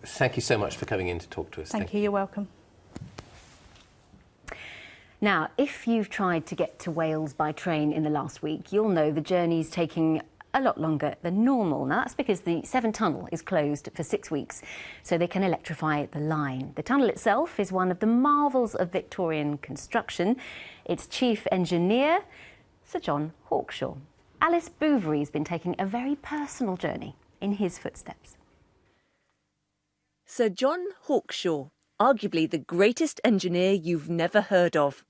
thank you so much for coming in to talk to us. Thank you, you're welcome. Now, if you've tried to get to Wales by train in the last week, you'll know the journey's taking a lot longer than normal. Now, that's because the Severn Tunnel is closed for 6 weeks, so they can electrify the line. The tunnel itself is one of the marvels of Victorian construction. Its chief engineer, Sir John Hawkshaw. Alice Bouvery's been taking a very personal journey in his footsteps. Sir John Hawkshaw, arguably the greatest engineer you've never heard of.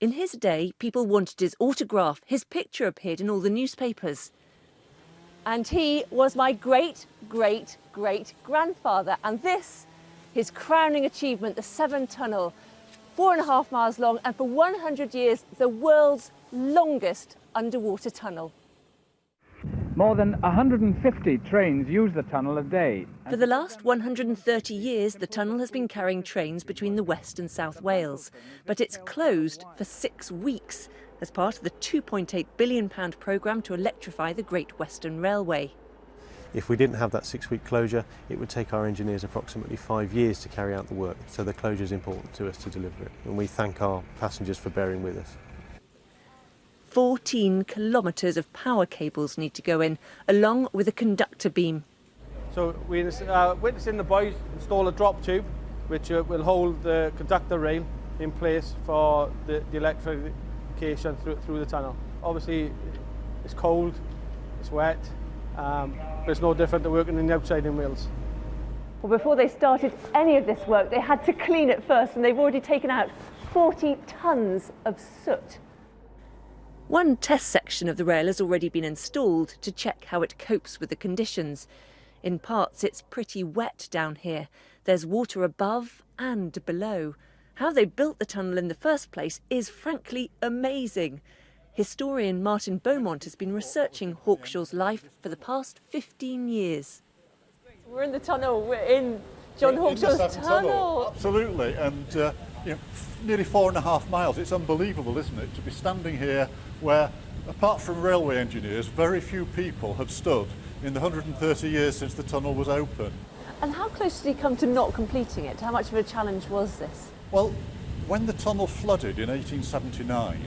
In his day, people wanted his autograph. His picture appeared in all the newspapers. And he was my great-great-great-grandfather. And this, his crowning achievement, the Severn Tunnel, 4.5 miles long and for 100 years, the world's longest underwater tunnel. More than 150 trains use the tunnel a day. For the last 130 years, the tunnel has been carrying trains between the West and South Wales. But it's closed for 6 weeks as part of the £2.8 billion programme to electrify the Great Western Railway. If we didn't have that 6-week closure, it would take our engineers approximately 5 years to carry out the work. So the closure is important to us to deliver it. And we thank our passengers for bearing with us. 14 kilometres of power cables need to go in, along with a conductor beam. So we're witnessing the boys install a drop tube, which will hold the conductor rail in place for the electrification through the tunnel. Obviously, it's cold, it's wet, but it's no different to working in the outside in Wales. Well, before they started any of this work, they had to clean it first, and they've already taken out 40 tonnes of soot. One test section of the rail has already been installed to check how it copes with the conditions. In parts, it's pretty wet down here. There's water above and below. How they built the tunnel in the first place is frankly amazing. Historian Martin Beaumont has been researching Hawkshaw's life for the past 15 years. We're in the tunnel, we're in John Hawkshaw's tunnel. Absolutely, and nearly 4.5 miles. It's unbelievable, isn't it, to be standing here where, apart from railway engineers, very few people have stood in the 130 years since the tunnel was open. And how close did he come to not completing it? How much of a challenge was this? Well, when the tunnel flooded in 1879,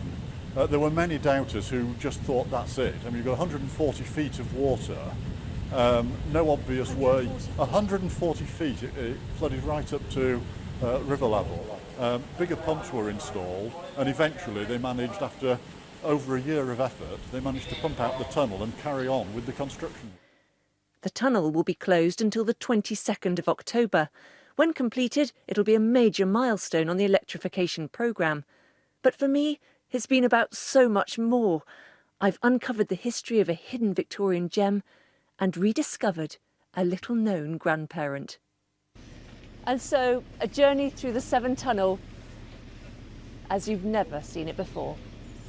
there were many doubters who just thought that's it. I mean, you've got 140 feet of water, no obvious way. 140 feet, it flooded right up to river level. Bigger pumps were installed, and eventually they managed, after over a year of effort, they managed to pump out the tunnel and carry on with the construction. The tunnel will be closed until the 22nd of October. When completed, it'll be a major milestone on the electrification programme. But for me, it's been about so much more. I've uncovered the history of a hidden Victorian gem and rediscovered a little-known grandparent. And so, a journey through the Severn Tunnel as you've never seen it before.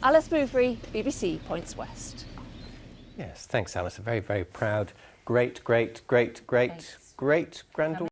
Alice Bouvery, BBC Points West. Yes, thanks, Alice. A very, very proud great-great-great-great-granddaughter.